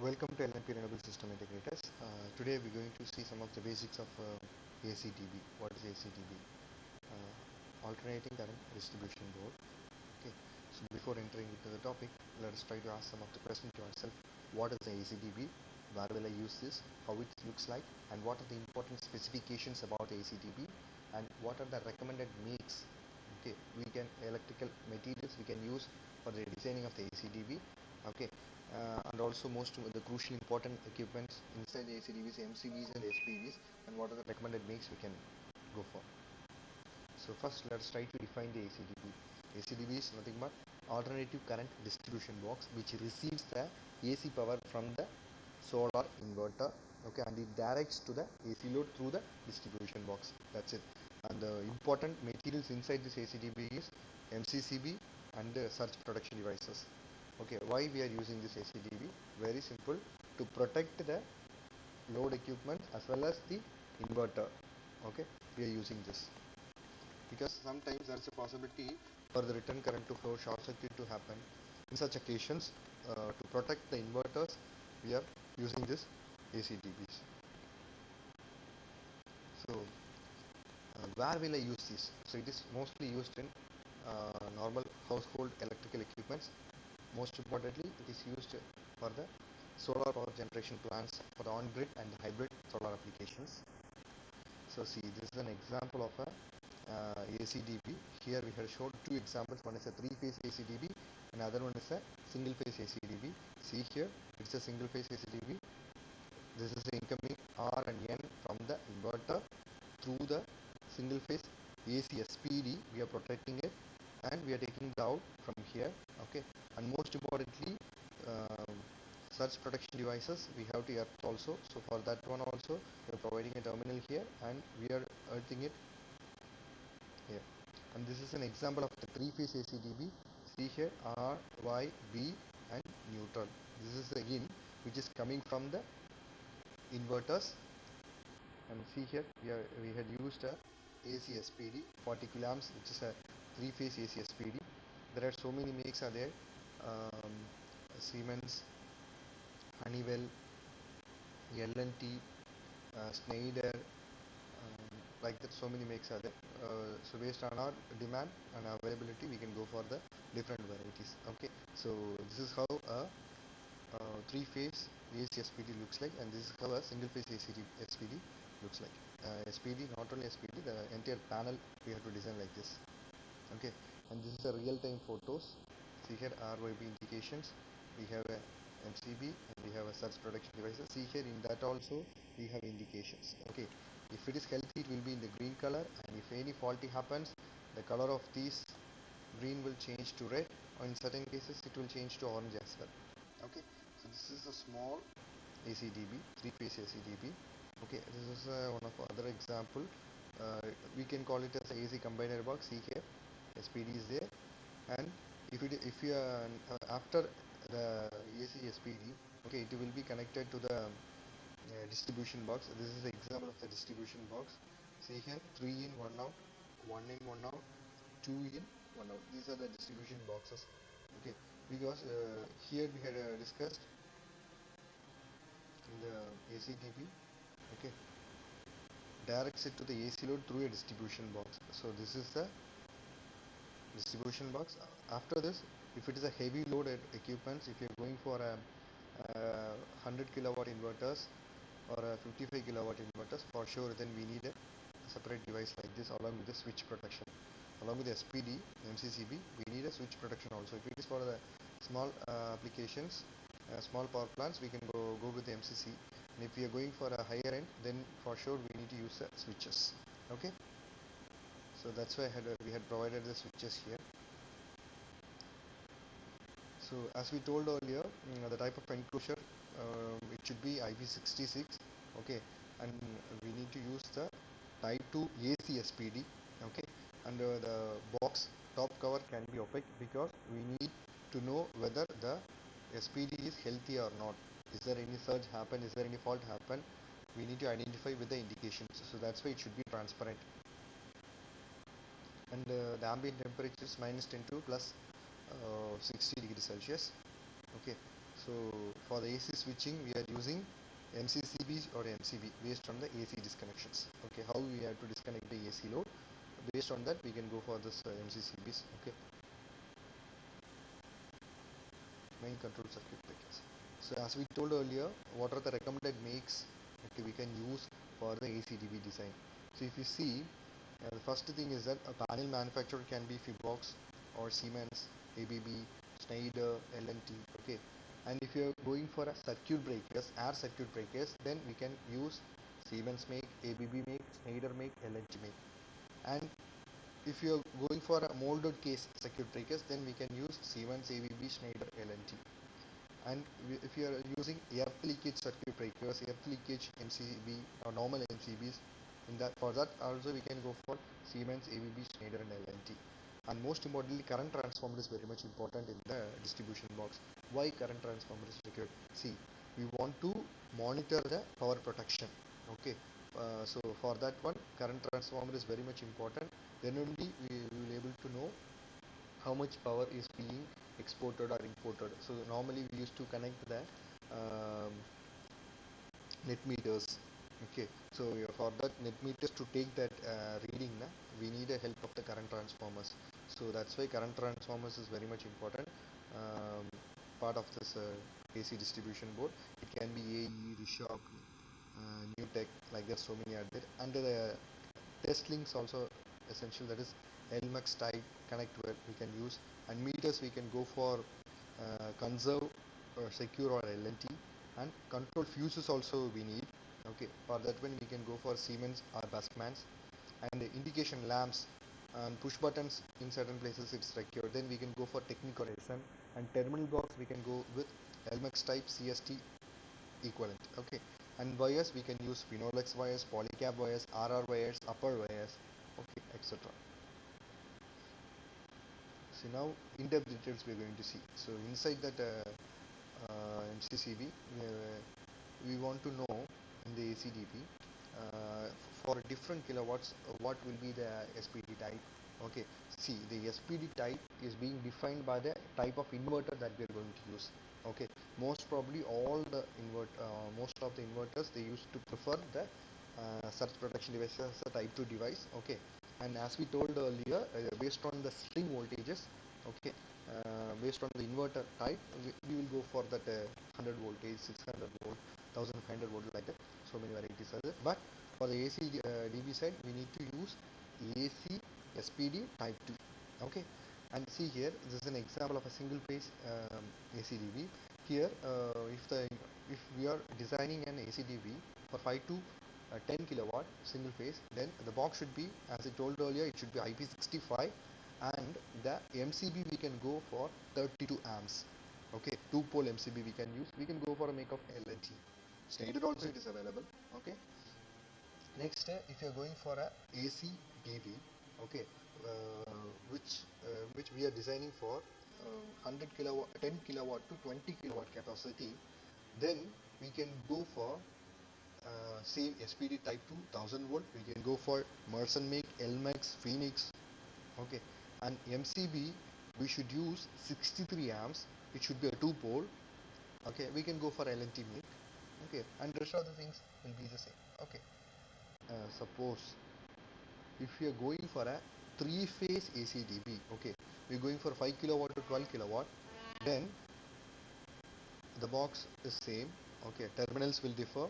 Welcome to LNP Renewable System Integrators. Today we're going to see some of the basics of ACDB. What is ACDB? Alternating Current Distribution Board. Okay. So before entering into the topic, let us try to ask some of the questions to ourselves. What is the ACDB? Where will I use this? How it looks like? And what are the important specifications about ACDB? And what are the recommended makes? Okay, we can electrical materials we can use for the designing of the ACDB. Okay, and also most of the crucial important equipments inside the ACDBs, MCBs and SPECIFICATIons, and what are the recommended makes we can go for. So first let's try to define the ACDB. ACDB is nothing but alternative current distribution box which receives the AC power from the solar inverter, okay, and it directs to the AC load through the distribution box. That's it. And the important materials inside this ACDB is MCCB and surge protection devices. Okay, why we are using this ACDB? Very simple, to protect the load equipment as well as the inverter. Okay, we are using this because sometimes there is a possibility for the return current to flow, short circuit to happen. In such occasions, to protect the inverters, we are using this ACDBs. So where will I use this? So it is mostly used in normal household electrical equipments. Most importantly, it is used for the solar power generation plants for the on-grid and hybrid solar applications. So see, this is an example of a ACDB. Here we have shown two examples. One is a three-phase ACDB, and another one is a single-phase ACDB. See here, it's a single-phase ACDB. This is the incoming R and N from the inverter through the single-phase AC SPD. We are protecting it, and we are taking it out from here. Okay, and most importantly, surge protection devices we have to earth also. So for that one also, we are providing a terminal here, and we are earthing it here. And this is an example of the three-phase ACDB. See here, R, Y, B, and neutral. This is again which is coming from the inverters. And see here, we had used a AC SPD 40 kiloamps, which is a three-phase AC SPD. There are so many makes are there. Siemens, Honeywell, L&T, Schneider, like that, so many makes are there. So based on our demand and availability, we can go for the different varieties. Okay, so this is how a three-phase AC SPD looks like, and this is how a single-phase SPD looks like. SPD, not only SPD, the entire panel we have to design like this. Okay, and this is a real-time photos. See here, RYB indications. We have a MCB and we have a surge protection devices. See here, in that also we have indications. Okay, if it is healthy, it will be in the green color, and if any faulty happens, the color of these green will change to red, or in certain cases it will change to orange as well. Okay, so this is a small ACDB, three-phase ACDB. Okay, this is one of other example. We can call it as a AC combiner box. See here, SPD is there, and if you are after the AC SPD, okay, it will be connected to the distribution box. This is the example of the distribution box. See here, 3 in 1 out, 1 in 1 out, 2 in 1 out. These are the distribution boxes. Okay, because here we had discussed in the ACDB, okay, directs it to the AC load through a distribution box. So this is the distribution box. After this, if it is a heavy load equipments, if you are going for a 100 kilowatt inverters or a 55 kilowatt inverters, for sure then we need a separate device like this along with the switch protection. Along with the SPD, MCCB, we need a switch protection also. If it is for the small applications, small power plants, we can go with the MCC. And if we are going for a higher end, then for sure we need to use the switches. Okay, so that's why we had provided the switches here. So as we told earlier, the type of enclosure, it should be IP66. Okay, and we need to use the type 2 AC SPD. Okay, and the box top cover can be opaque because we need to know whether the SPD is healthy or not. Is there any surge happen? Is there any fault happen? We need to identify with the indications. So that's why it should be transparent. And the ambient temperature is -10 to plus 60 degrees Celsius. Okay, So for the AC switching, we are using MCCBs or MCB based on the AC disconnections. Okay, how we have to disconnect the AC load. Based on that, we can go for this MCCBs. Okay, main control circuit breakers. So as we told earlier, what are the recommended makes, okay, we can use for the ACDB design. So if you see, the first thing is that a panel manufacturer can be Fibbox or Siemens, ABB, Schneider, L&T. Okay, and if you are going for a circuit breakers, air circuit breakers, then we can use Siemens make, ABB make, Schneider make, L&T make. And if you are going for a molded case circuit breakers, then we can use Siemens, ABB, Schneider, L&T. And if you are using earth leakage circuit breakers, earth leakage MCB or normal MCBs, in that, for that also we can go for Siemens, ABB, Schneider and L&T. And most importantly, current transformer is very much important in the distribution box. Why current transformer is required? See, we want to monitor the power protection. Okay, so for that one, current transformer is very much important. Then only we will be able to know how much power is being exported or imported. So normally we used to connect the net meters. Okay, so for that net meters to take that reading, we need a help of the current transformers. So that's why current transformers is very much important part of this AC distribution board. It can be AE, Rishok, New Tech, like that, so many are there. And the test links also essential, that is LMAX type connector we can use. And meters we can go for conserve or secure or L&T. And control fuses also we need. Okay, for that one we can go for Siemens or Buskmans. And the indication lamps and push buttons in certain places it's required. Then we can go for Technic or SN. And terminal box we can go with LMAX type CST equivalent. Okay, and wires we can use Phenolux wires, polycab wires, RR wires, upper wires, okay, etc. So now in-depth details we are going to see. So inside that MCCB, we want to know in the ACDB for different kilowatts what will be the SPD type. Okay, see, the SPD type is being defined by the type of inverter that we are going to use. Okay, most probably all the most of the inverters, they used to prefer the surge protection device as a type 2 device. Okay, and as we told earlier, based on the string voltages, okay, based on the inverter type, we will go for that 100 voltage, 600 volt, 1500 volt, like that. So many varieties are there. But for the AC DB side, we need to use AC SPD type 2. Okay, and see here, this is an example of a single phase ACDB. Here, if we are designing an ACDB for 5 to 10 kilowatt single phase, then the box should be, as I told earlier, it should be IP65, and the MCB we can go for 32 amps. Okay, 2-pole MCB we can use. We can go for a make of L&T. Schneider also it is available. Okay. Next, if you are going for a AC DB, okay, which we are designing for 100 kilowatt, 10 kilowatt to 20 kilowatt capacity, then we can go for same SPD type 2 1000 volt. We can go for Merson make, LMAX, Phoenix. Okay, and MCB we should use 63 amps. It should be a 2-pole. Okay, we can go for L&T make. Okay, and rest of the things will be the same. Okay, suppose if you are going for a 3-phase ACDB, okay, we are going for 5 kilowatt to 12 kilowatt, then the box is same. Okay, terminals will differ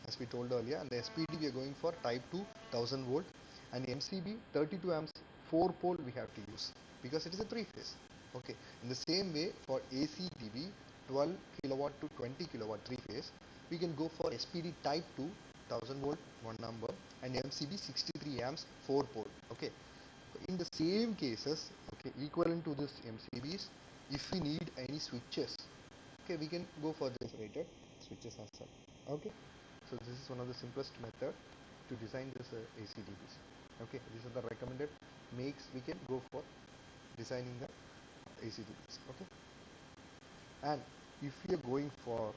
as we told earlier, and the SPD we are going for type 2 1000 volt, and MCB 32 amps 4-pole we have to use because it is a 3-phase. Okay, in the same way for ACDB 12 kilowatt to 20 kilowatt 3-phase, we can go for SPD type 2 1000 volt, one number, and MCB 63 amps 4-pole. Okay, in the same cases, okay, equivalent to this MCBs, if we need any switches, okay, we can go for this rated switches as well. Okay, so this is one of the simplest method to design this ACDBs. Okay, these are the recommended makes we can go for designing the ACDBs. Okay, and if you are going for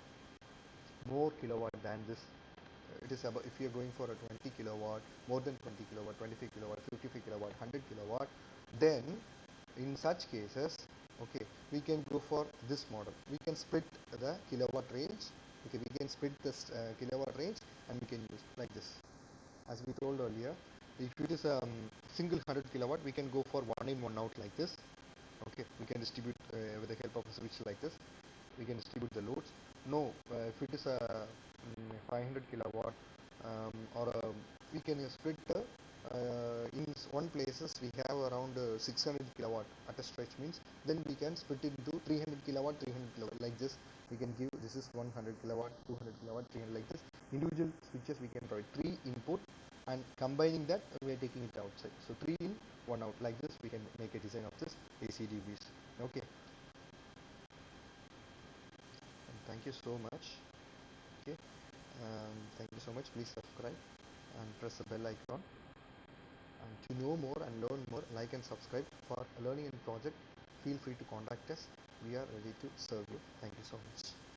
more kilowatt than this, it is about, if you are going for a 20 kilowatt, more than 20 kilowatt, 25 kilowatt, 55 kilowatt, 100 kilowatt, then in such cases, okay, we can go for this model. We can split the kilowatt range. Okay, we can split this kilowatt range, and we can use like this. As we told earlier, if it is a single 100 kilowatt, we can go for one in one out like this. Okay, we can distribute with the help of a switch like this. We can distribute the loads. No, if it is a 500 kilowatt or we can split in one places we have around 600 kilowatt at a stretch, means then we can split it into 300 kilowatt 300 kilowatt like this. We can give this is 100 kilowatt 200 kilowatt 300 like this. Individual switches we can provide 3 input, and combining that we are taking it outside. So 3 in 1 out like this we can make a design of this ACDB'S. Okay, and thank you so much. Okay, thank you so much. Please subscribe and press the bell icon. And to know more and learn more, like and subscribe. For learning and project, feel free to contact us. We are ready to serve you. Thank you so much.